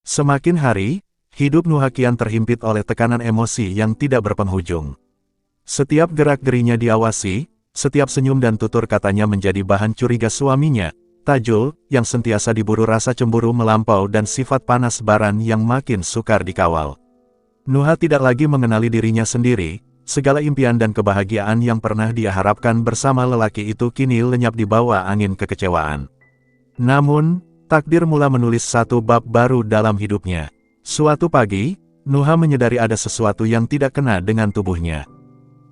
Semakin hari, hidup Nuha kian terhimpit oleh tekanan emosi yang tidak berpenghujung. Setiap gerak-gerinya diawasi, setiap senyum dan tutur katanya menjadi bahan curiga suaminya, Tajul, yang sentiasa diburu rasa cemburu melampau dan sifat panas baran yang makin sukar dikawal. Nuha tidak lagi mengenali dirinya sendiri, segala impian dan kebahagiaan yang pernah dia harapkan bersama lelaki itu kini lenyap di bawah angin kekecewaan. Namun, takdir mula menulis satu bab baru dalam hidupnya. Suatu pagi, Nuha menyadari ada sesuatu yang tidak kena dengan tubuhnya.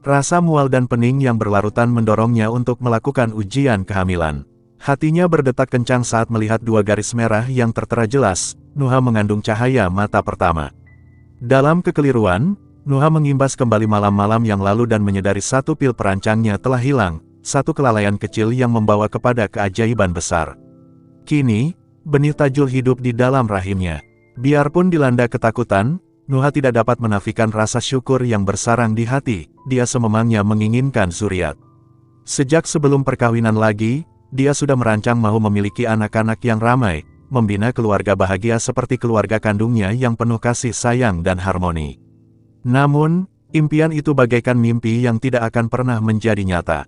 Rasa mual dan pening yang berlarutan mendorongnya untuk melakukan ujian kehamilan. Hatinya berdetak kencang saat melihat dua garis merah yang tertera jelas. Nuha mengandung cahaya mata pertama. Dalam kekeliruan, Nuha mengimbas kembali malam-malam yang lalu dan menyadari satu pil perancangnya telah hilang, satu kelalaian kecil yang membawa kepada keajaiban besar. Kini, benih Tajul hidup di dalam rahimnya. Biarpun dilanda ketakutan, Nuha tidak dapat menafikan rasa syukur yang bersarang di hati. Dia sememangnya menginginkan zuriat. Sejak sebelum perkawinan lagi, dia sudah merancang mau memiliki anak-anak yang ramai, membina keluarga bahagia seperti keluarga kandungnya yang penuh kasih sayang dan harmoni. Namun, impian itu bagaikan mimpi yang tidak akan pernah menjadi nyata.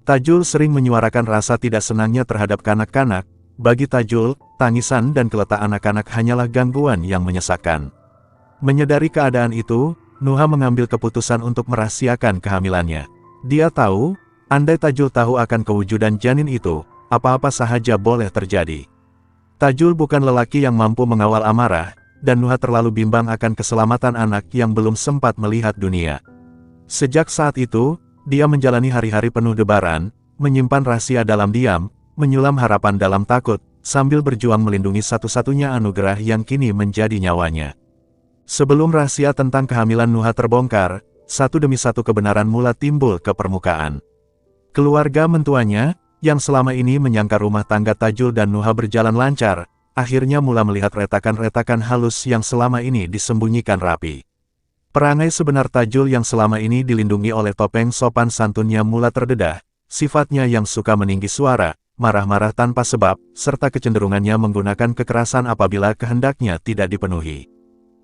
Tajul sering menyuarakan rasa tidak senangnya terhadap kanak-kanak. Bagi Tajul, tangisan dan geletak anak-anak hanyalah gangguan yang menyesakkan. Menyadari keadaan itu, Nuha mengambil keputusan untuk merahasiakan kehamilannya. Dia tahu, andai Tajul tahu akan kewujudan janin itu, apa-apa sahaja boleh terjadi. Tajul bukan lelaki yang mampu mengawal amarah, dan Nuha terlalu bimbang akan keselamatan anak yang belum sempat melihat dunia. Sejak saat itu, dia menjalani hari-hari penuh debaran, menyimpan rahasia dalam diam, menyulam harapan dalam takut, sambil berjuang melindungi satu-satunya anugerah yang kini menjadi nyawanya. Sebelum rahasia tentang kehamilan Nuha terbongkar, satu demi satu kebenaran mula timbul ke permukaan. Keluarga mentuanya, yang selama ini menyangka rumah tangga Tajul dan Nuha berjalan lancar, akhirnya mula melihat retakan-retakan halus yang selama ini disembunyikan rapi. Perangai sebenar Tajul yang selama ini dilindungi oleh topeng sopan santunnya mula terdedah, sifatnya yang suka meninggi suara, marah-marah tanpa sebab, serta kecenderungannya menggunakan kekerasan apabila kehendaknya tidak dipenuhi.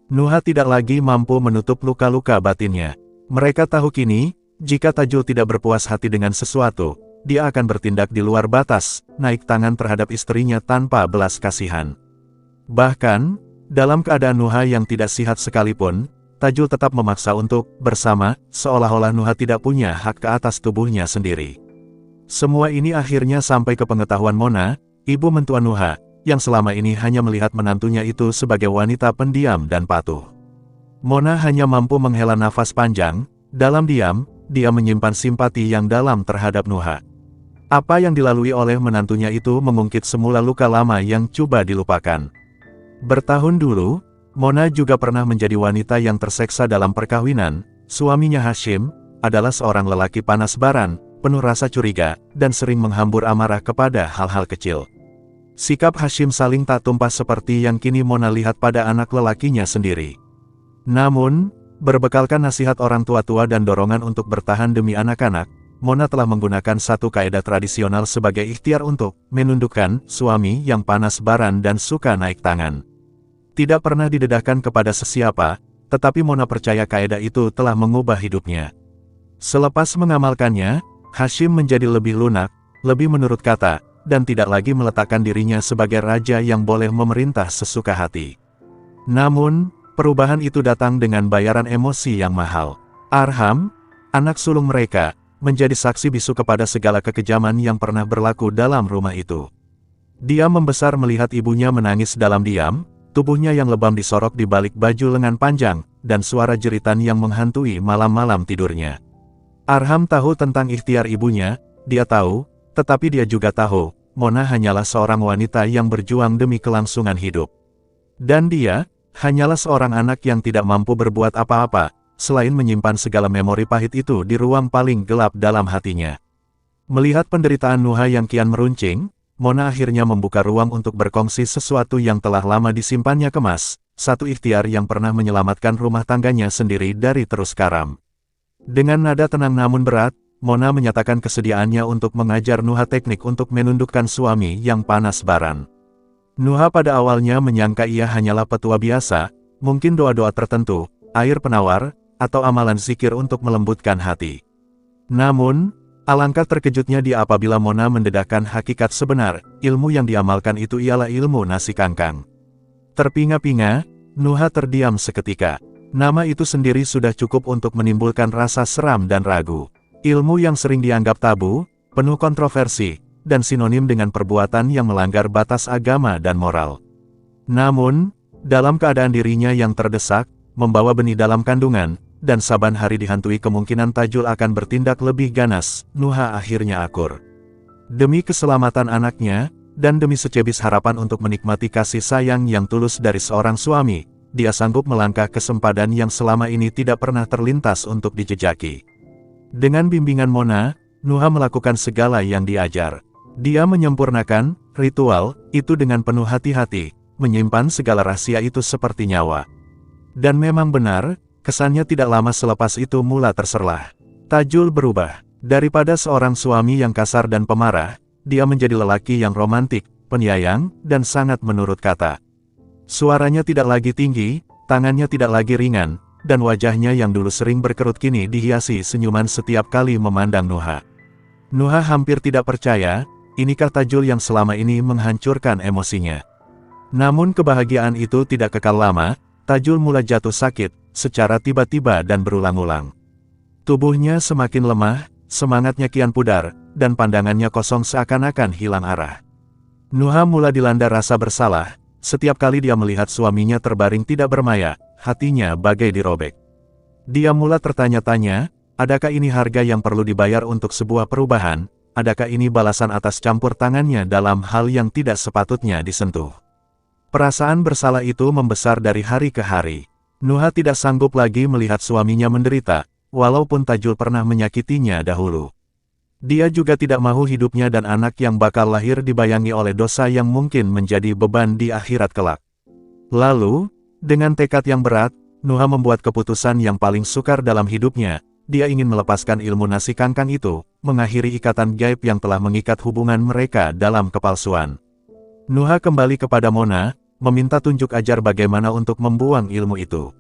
Nuha tidak lagi mampu menutup luka-luka batinnya. Mereka tahu kini, jika Tajul tidak berpuas hati dengan sesuatu, dia akan bertindak di luar batas, naik tangan terhadap istrinya tanpa belas kasihan. Bahkan, dalam keadaan Nuha yang tidak sihat sekalipun, Tajul tetap memaksa untuk bersama, seolah-olah Nuha tidak punya hak ke atas tubuhnya sendiri. Semua ini akhirnya sampai ke pengetahuan Mona, ibu mentua Nuha, yang selama ini hanya melihat menantunya itu sebagai wanita pendiam dan patuh. Mona hanya mampu menghela nafas panjang, dalam diam, dia menyimpan simpati yang dalam terhadap Nuha. Apa yang dilalui oleh menantunya itu mengungkit semula luka lama yang coba dilupakan. Bertahun dulu, Mona juga pernah menjadi wanita yang terseksa dalam perkawinan. Suaminya Hashim adalah seorang lelaki panas baran, penuh rasa curiga, dan sering menghambur amarah kepada hal-hal kecil. Sikap Hashim saling tak tumpah seperti yang kini Mona lihat pada anak lelakinya sendiri. Namun, berbekalkan nasihat orang tua-tua dan dorongan untuk bertahan demi anak-anak, Mona telah menggunakan satu kaidah tradisional sebagai ikhtiar untuk menundukkan suami yang panas baran dan suka naik tangan. Tidak pernah didedahkan kepada sesiapa, tetapi Mona percaya kaidah itu telah mengubah hidupnya. Selepas mengamalkannya, Hashim menjadi lebih lunak, lebih menurut kata, dan tidak lagi meletakkan dirinya sebagai raja yang boleh memerintah sesuka hati. Namun, perubahan itu datang dengan bayaran emosi yang mahal. Arham, anak sulung mereka, menjadi saksi bisu kepada segala kekejaman yang pernah berlaku dalam rumah itu. Dia membesar melihat ibunya menangis dalam diam, tubuhnya yang lebam disorok di balik baju lengan panjang, dan suara jeritan yang menghantui malam-malam tidurnya. Arham tahu tentang ikhtiar ibunya, dia tahu, tetapi dia juga tahu, Mona hanyalah seorang wanita yang berjuang demi kelangsungan hidup. Dan dia, hanyalah seorang anak yang tidak mampu berbuat apa-apa, selain menyimpan segala memori pahit itu di ruang paling gelap dalam hatinya. Melihat penderitaan Nuha yang kian meruncing, Mona akhirnya membuka ruang untuk berkongsi sesuatu yang telah lama disimpannya kemas, satu ikhtiar yang pernah menyelamatkan rumah tangganya sendiri dari terus karam. Dengan nada tenang namun berat, Mona menyatakan kesediaannya untuk mengajar Nuha teknik untuk menundukkan suami yang panas baran. Nuha pada awalnya menyangka ia hanyalah petua biasa, mungkin doa-doa tertentu, air penawar, atau amalan zikir untuk melembutkan hati. Namun, alangkah terkejutnya dia apabila Mona mendedahkan hakikat sebenar, ilmu yang diamalkan itu ialah ilmu nasi kangkang. Terpinga-pinga, Nuha terdiam seketika. Nama itu sendiri sudah cukup untuk menimbulkan rasa seram dan ragu. Ilmu yang sering dianggap tabu, penuh kontroversi, dan sinonim dengan perbuatan yang melanggar batas agama dan moral. Namun, dalam keadaan dirinya yang terdesak, membawa benih dalam kandungan, dan saban hari dihantui kemungkinan Tajul akan bertindak lebih ganas, Nuha akhirnya akur. Demi keselamatan anaknya, dan demi secebis harapan untuk menikmati kasih sayang yang tulus dari seorang suami, dia sanggup melangkah ke sempadan yang selama ini tidak pernah terlintas untuk dijejaki. Dengan bimbingan Mona, Nuha melakukan segala yang diajar. Dia menyempurnakan ritual itu dengan penuh hati-hati, menyimpan segala rahasia itu seperti nyawa. Dan memang benar, kesannya tidak lama selepas itu mula terserlah. Tajul berubah. Daripada seorang suami yang kasar dan pemarah, dia menjadi lelaki yang romantik, penyayang, dan sangat menurut kata. Suaranya tidak lagi tinggi, tangannya tidak lagi ringan, dan wajahnya yang dulu sering berkerut kini dihiasi senyuman setiap kali memandang Nuha. Nuha hampir tidak percaya, inikah Tajul yang selama ini menghancurkan emosinya. Namun kebahagiaan itu tidak kekal lama, Tajul mulai jatuh sakit, secara tiba-tiba dan berulang-ulang. Tubuhnya semakin lemah, semangatnya kian pudar, dan pandangannya kosong seakan-akan hilang arah. Nuha mulai dilanda rasa bersalah, setiap kali dia melihat suaminya terbaring tidak bermaya, hatinya bagai dirobek. Dia mulai tertanya-tanya, adakah ini harga yang perlu dibayar untuk sebuah perubahan, adakah ini balasan atas campur tangannya dalam hal yang tidak sepatutnya disentuh. Perasaan bersalah itu membesar dari hari ke hari. Nuha tidak sanggup lagi melihat suaminya menderita, walaupun Tajul pernah menyakitinya dahulu. Dia juga tidak mau hidupnya dan anak yang bakal lahir dibayangi oleh dosa yang mungkin menjadi beban di akhirat kelak. Lalu, dengan tekad yang berat, Nuha membuat keputusan yang paling sukar dalam hidupnya. Dia ingin melepaskan ilmu nasi kangkang itu, mengakhiri ikatan gaib yang telah mengikat hubungan mereka dalam kepalsuan. Nuha kembali kepada Mona, meminta tunjuk ajar bagaimana untuk membuang ilmu itu.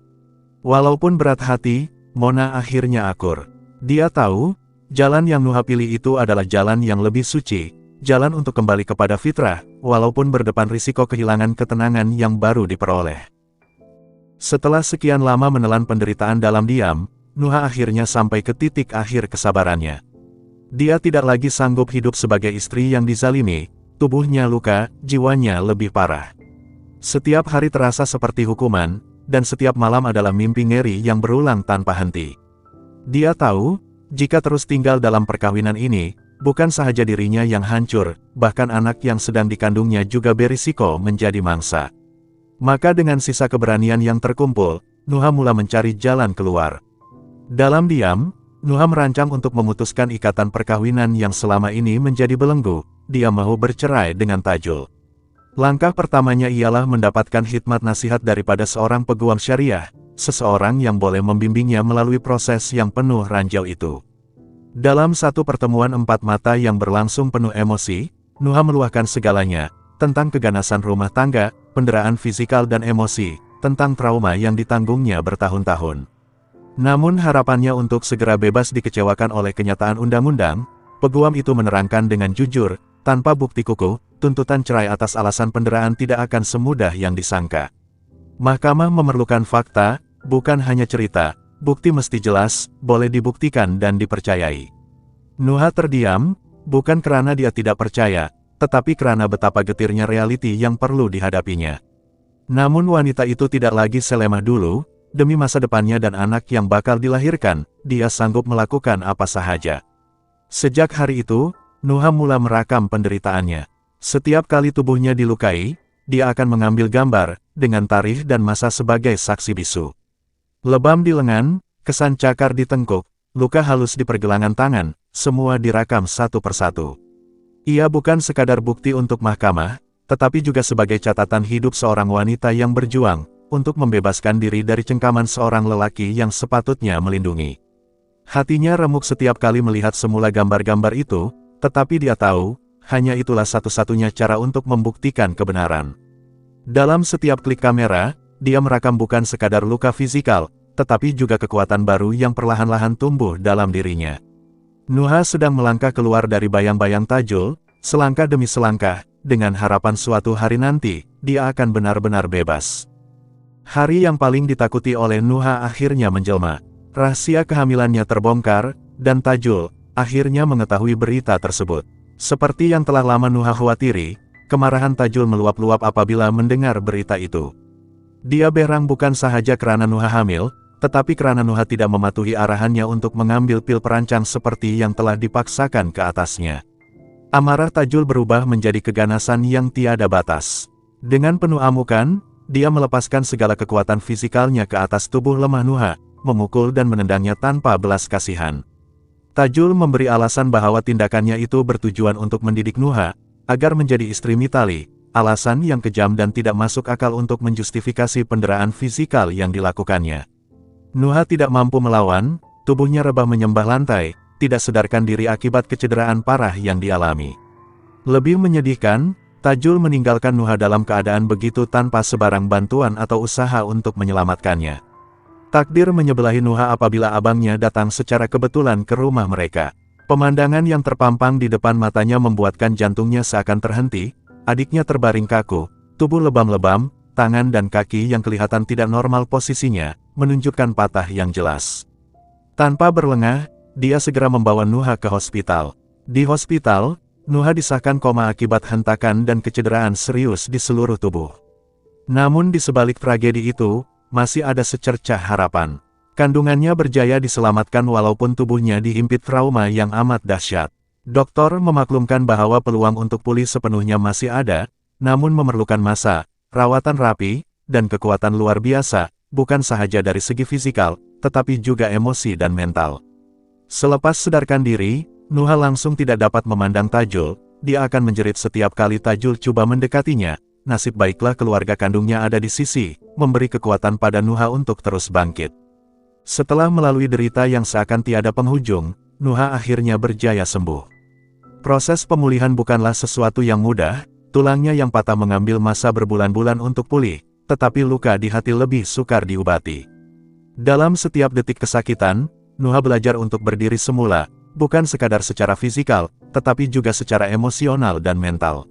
Walaupun berat hati, Mona akhirnya akur. Dia tahu, jalan yang Nuha pilih itu adalah jalan yang lebih suci, jalan untuk kembali kepada fitrah, walaupun berdepan risiko kehilangan ketenangan yang baru diperoleh. Setelah sekian lama menelan penderitaan dalam diam, Nuha akhirnya sampai ke titik akhir kesabarannya. Dia tidak lagi sanggup hidup sebagai istri yang dizalimi, tubuhnya luka, jiwanya lebih parah. Setiap hari terasa seperti hukuman, dan setiap malam adalah mimpi ngeri yang berulang tanpa henti. Dia tahu, jika terus tinggal dalam perkawinan ini, bukan sahaja dirinya yang hancur, bahkan anak yang sedang dikandungnya juga berisiko menjadi mangsa. Maka dengan sisa keberanian yang terkumpul, Nuha mulai mencari jalan keluar. Dalam diam, Nuha merancang untuk memutuskan ikatan perkawinan yang selama ini menjadi belenggu. Dia mau bercerai dengan Tajul. Langkah pertamanya ialah mendapatkan hikmat nasihat daripada seorang peguam syariah, seseorang yang boleh membimbingnya melalui proses yang penuh ranjau itu. Dalam satu pertemuan empat mata yang berlangsung penuh emosi, Nuha meluahkan segalanya, tentang keganasan rumah tangga, penderitaan fisikal dan emosi, tentang trauma yang ditanggungnya bertahun-tahun. Namun harapannya untuk segera bebas dikecewakan oleh kenyataan undang-undang, peguam itu menerangkan dengan jujur, tanpa bukti kukuh, tuntutan cerai atas alasan penderitaan tidak akan semudah yang disangka. Mahkamah memerlukan fakta, bukan hanya cerita, bukti mesti jelas, boleh dibuktikan dan dipercayai. Nuha terdiam, bukan karena dia tidak percaya, tetapi karena betapa getirnya realiti yang perlu dihadapinya. Namun wanita itu tidak lagi selemah dulu, demi masa depannya dan anak yang bakal dilahirkan, dia sanggup melakukan apa sahaja. Sejak hari itu, Nuha mulai merakam penderitaannya. Setiap kali tubuhnya dilukai, dia akan mengambil gambar, dengan tarikh dan masa sebagai saksi bisu. Lebam di lengan, kesan cakar di tengkuk, luka halus di pergelangan tangan, semua direkam satu persatu. Ia bukan sekadar bukti untuk mahkamah, tetapi juga sebagai catatan hidup seorang wanita yang berjuang, untuk membebaskan diri dari cengkaman seorang lelaki yang sepatutnya melindungi. Hatinya remuk setiap kali melihat semula gambar-gambar itu, tetapi dia tahu, hanya itulah satu-satunya cara untuk membuktikan kebenaran. Dalam setiap klik kamera, dia merekam bukan sekadar luka fisikal, tetapi juga kekuatan baru yang perlahan-lahan tumbuh dalam dirinya. Nuha sedang melangkah keluar dari bayang-bayang Tajul, selangkah demi selangkah, dengan harapan suatu hari nanti, dia akan benar-benar bebas. Hari yang paling ditakuti oleh Nuha akhirnya menjelma. Rahasia kehamilannya terbongkar, dan Tajul akhirnya mengetahui berita tersebut. Seperti yang telah lama Nuha khawatiri, kemarahan Tajul meluap-luap apabila mendengar berita itu. Dia berang bukan sahaja karena Nuha hamil, tetapi karena Nuha tidak mematuhi arahannya untuk mengambil pil perancang seperti yang telah dipaksakan ke atasnya. Amarah Tajul berubah menjadi keganasan yang tiada batas. Dengan penuh amukan, dia melepaskan segala kekuatan fisikalnya ke atas tubuh lemah Nuha, memukul dan menendangnya tanpa belas kasihan. Tajul memberi alasan bahwa tindakannya itu bertujuan untuk mendidik Nuha, agar menjadi istri Mitali, alasan yang kejam dan tidak masuk akal untuk menjustifikasi penderaan fisikal yang dilakukannya. Nuha tidak mampu melawan, tubuhnya rebah menyembah lantai, tidak sadarkan diri akibat kecederaan parah yang dialami. Lebih menyedihkan, Tajul meninggalkan Nuha dalam keadaan begitu tanpa sebarang bantuan atau usaha untuk menyelamatkannya. Takdir menyebelahi Nuha apabila abangnya datang secara kebetulan ke rumah mereka. Pemandangan yang terpampang di depan matanya membuatkan jantungnya seakan terhenti, adiknya terbaring kaku, tubuh lebam-lebam, tangan dan kaki yang kelihatan tidak normal posisinya, menunjukkan patah yang jelas. Tanpa berlengah, dia segera membawa Nuha ke hospital. Di hospital, Nuha disahkan koma akibat hentakan dan kecederaan serius di seluruh tubuh. Namun di sebalik tragedi itu, masih ada secercah harapan. Kandungannya berjaya diselamatkan walaupun tubuhnya dihimpit trauma yang amat dahsyat. Dokter memaklumkan bahwa peluang untuk pulih sepenuhnya masih ada, namun memerlukan masa, rawatan rapi, dan kekuatan luar biasa, bukan sahaja dari segi fisikal, tetapi juga emosi dan mental. Selepas sadarkan diri, Nuha langsung tidak dapat memandang Tajul, dia akan menjerit setiap kali Tajul coba mendekatinya. Nasib baiklah keluarga kandungnya ada di sisi, memberi kekuatan pada Nuha untuk terus bangkit. Setelah melalui derita yang seakan tiada penghujung, Nuha akhirnya berjaya sembuh. Proses pemulihan bukanlah sesuatu yang mudah, tulangnya yang patah mengambil masa berbulan-bulan untuk pulih, tetapi luka di hati lebih sukar diobati. Dalam setiap detik kesakitan, Nuha belajar untuk berdiri semula, bukan sekadar secara fisikal, tetapi juga secara emosional dan mental.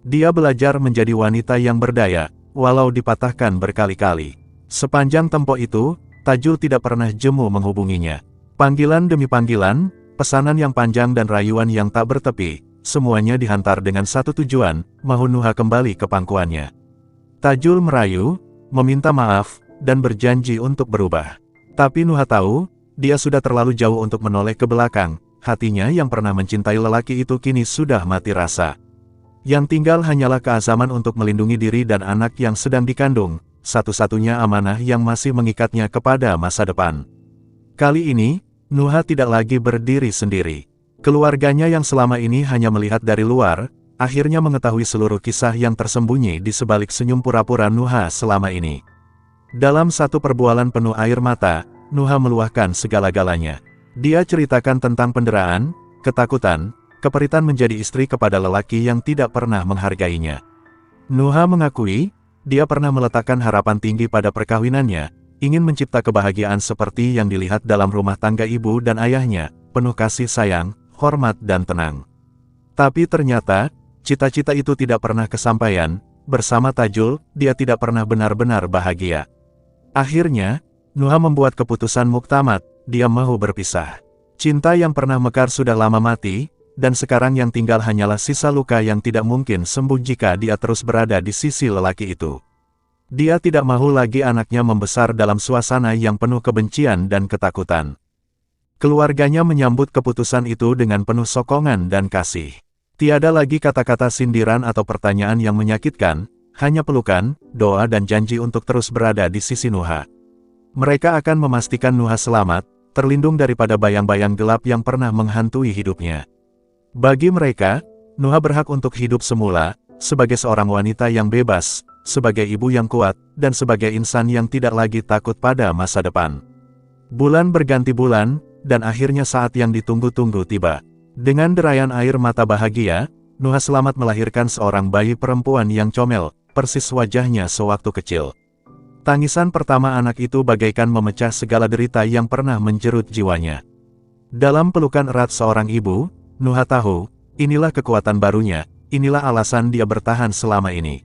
Dia belajar menjadi wanita yang berdaya, walau dipatahkan berkali-kali. Sepanjang tempo itu, Tajul tidak pernah jemu menghubunginya. Panggilan demi panggilan, pesanan yang panjang dan rayuan yang tak bertepi, semuanya dihantar dengan satu tujuan, mahu Nuha kembali ke pangkuannya. Tajul merayu, meminta maaf, dan berjanji untuk berubah. Tapi Nuha tahu, dia sudah terlalu jauh untuk menoleh ke belakang, hatinya yang pernah mencintai lelaki itu kini sudah mati rasa. Yang tinggal hanyalah keazaman untuk melindungi diri dan anak yang sedang dikandung, satu-satunya amanah yang masih mengikatnya kepada masa depan. Kali ini, Nuha tidak lagi berdiri sendiri. Keluarganya yang selama ini hanya melihat dari luar, akhirnya mengetahui seluruh kisah yang tersembunyi di sebalik senyum pura-pura Nuha selama ini. Dalam satu perbualan penuh air mata, Nuha meluahkan segala-galanya. Dia ceritakan tentang penderaan, ketakutan, keperitan menjadi istri kepada lelaki yang tidak pernah menghargainya. Nuha mengakui, dia pernah meletakkan harapan tinggi pada perkawinannya, ingin mencipta kebahagiaan seperti yang dilihat dalam rumah tangga ibu dan ayahnya, penuh kasih sayang, hormat dan tenang. Tapi ternyata, cita-cita itu tidak pernah kesampaian, bersama Tajul, dia tidak pernah benar-benar bahagia. Akhirnya, Nuha membuat keputusan muktamad, dia mau berpisah. Cinta yang pernah mekar sudah lama mati, dan sekarang yang tinggal hanyalah sisa luka yang tidak mungkin sembuh jika dia terus berada di sisi lelaki itu. Dia tidak mau lagi anaknya membesar dalam suasana yang penuh kebencian dan ketakutan. Keluarganya menyambut keputusan itu dengan penuh sokongan dan kasih. Tiada lagi kata-kata sindiran atau pertanyaan yang menyakitkan, hanya pelukan, doa dan janji untuk terus berada di sisi Nuha. Mereka akan memastikan Nuha selamat, terlindung daripada bayang-bayang gelap yang pernah menghantui hidupnya. Bagi mereka, Nuha berhak untuk hidup semula, sebagai seorang wanita yang bebas, sebagai ibu yang kuat, dan sebagai insan yang tidak lagi takut pada masa depan. Bulan berganti bulan, dan akhirnya saat yang ditunggu-tunggu tiba. Dengan derayan air mata bahagia, Nuha selamat melahirkan seorang bayi perempuan yang comel, persis wajahnya sewaktu kecil. Tangisan pertama anak itu bagaikan memecah segala derita yang pernah menjerut jiwanya. Dalam pelukan erat seorang ibu, Nuha tahu, inilah kekuatan barunya, inilah alasan dia bertahan selama ini.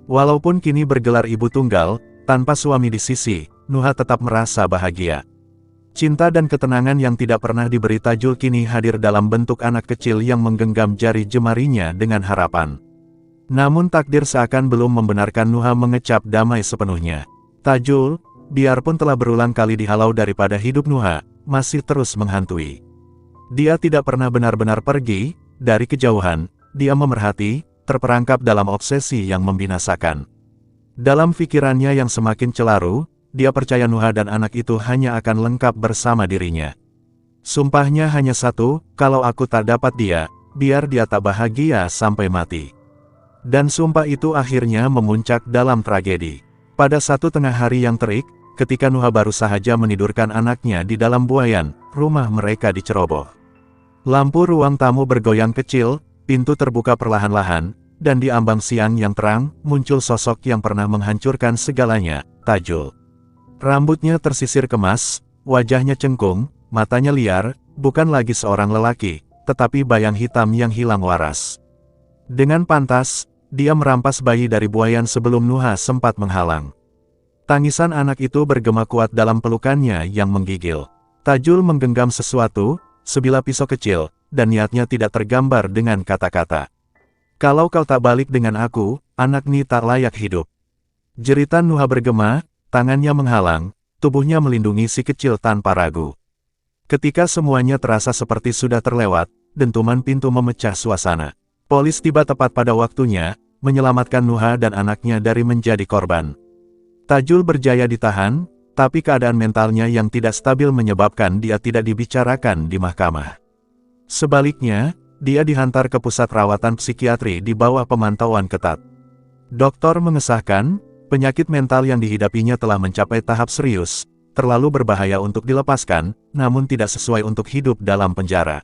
Walaupun kini bergelar ibu tunggal, tanpa suami di sisi, Nuha tetap merasa bahagia. Cinta dan ketenangan yang tidak pernah diberi Tajul kini hadir dalam bentuk anak kecil yang menggenggam jari jemarinya dengan harapan. Namun takdir seakan belum membenarkan Nuha mengecap damai sepenuhnya. Tajul, biarpun telah berulang kali dihalau daripada hidup Nuha, masih terus menghantui. Dia tidak pernah benar-benar pergi, dari kejauhan, dia memerhati, terperangkap dalam obsesi yang membinasakan. Dalam pikirannya yang semakin celaru, dia percaya Nuha dan anak itu hanya akan lengkap bersama dirinya. Sumpahnya hanya satu, kalau aku tak dapat dia, biar dia tak bahagia sampai mati. Dan sumpah itu akhirnya memuncak dalam tragedi. Pada satu tengah hari yang terik, ketika Nuha baru sahaja menidurkan anaknya di dalam buayan, rumah mereka diceroboh. Lampu ruang tamu bergoyang kecil, pintu terbuka perlahan-lahan, dan di ambang siang yang terang, muncul sosok yang pernah menghancurkan segalanya, Tajul. Rambutnya tersisir kemas, wajahnya cengkung, matanya liar, bukan lagi seorang lelaki, tetapi bayang hitam yang hilang waras. Dengan pantas, dia merampas bayi dari buayan sebelum Nuha sempat menghalang. Tangisan anak itu bergema kuat dalam pelukannya yang menggigil. Tajul menggenggam sesuatu, sebilah pisau kecil, dan niatnya tidak tergambar dengan kata-kata. Kalau kau tak balik dengan aku, anak ni tak layak hidup. Jeritan Nuha bergema, tangannya menghalang, tubuhnya melindungi si kecil tanpa ragu. Ketika semuanya terasa seperti sudah terlewat, dentuman pintu memecah suasana. Polis tiba tepat pada waktunya, menyelamatkan Nuha dan anaknya dari menjadi korban. Tajul berjaya ditahan, tapi keadaan mentalnya yang tidak stabil menyebabkan dia tidak dibicarakan di mahkamah. Sebaliknya, dia dihantar ke pusat rawatan psikiatri di bawah pemantauan ketat. Dokter mengesahkan, penyakit mental yang dihidapinya telah mencapai tahap serius, terlalu berbahaya untuk dilepaskan, namun tidak sesuai untuk hidup dalam penjara.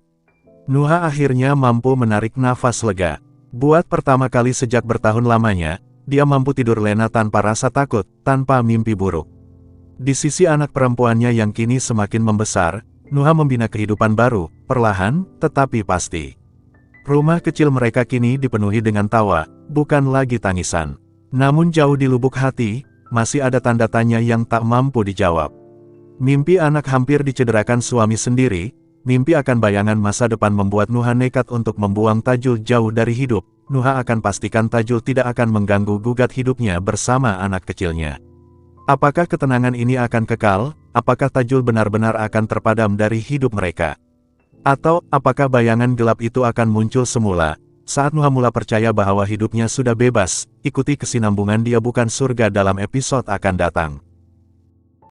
Nuha akhirnya mampu menarik nafas lega. Buat pertama kali sejak bertahun lamanya, dia mampu tidur lena tanpa rasa takut, tanpa mimpi buruk. Di sisi anak perempuannya yang kini semakin membesar, Nuha membina kehidupan baru, perlahan, tetapi pasti. Rumah kecil mereka kini dipenuhi dengan tawa, bukan lagi tangisan. Namun jauh di lubuk hati, masih ada tanda tanya yang tak mampu dijawab. Mimpi anak hampir dicederakan suami sendiri, mimpi akan bayangan masa depan membuat Nuha nekat untuk membuang Tajul jauh dari hidup. Nuha akan pastikan Tajul tidak akan mengganggu gugat hidupnya bersama anak kecilnya. Apakah ketenangan ini akan kekal? Apakah Tajul benar-benar akan terpadam dari hidup mereka? Atau, apakah bayangan gelap itu akan muncul semula? Saat Nuha mula percaya bahwa hidupnya sudah bebas, ikuti kesinambungan Dia Bukan Surga dalam episode akan datang.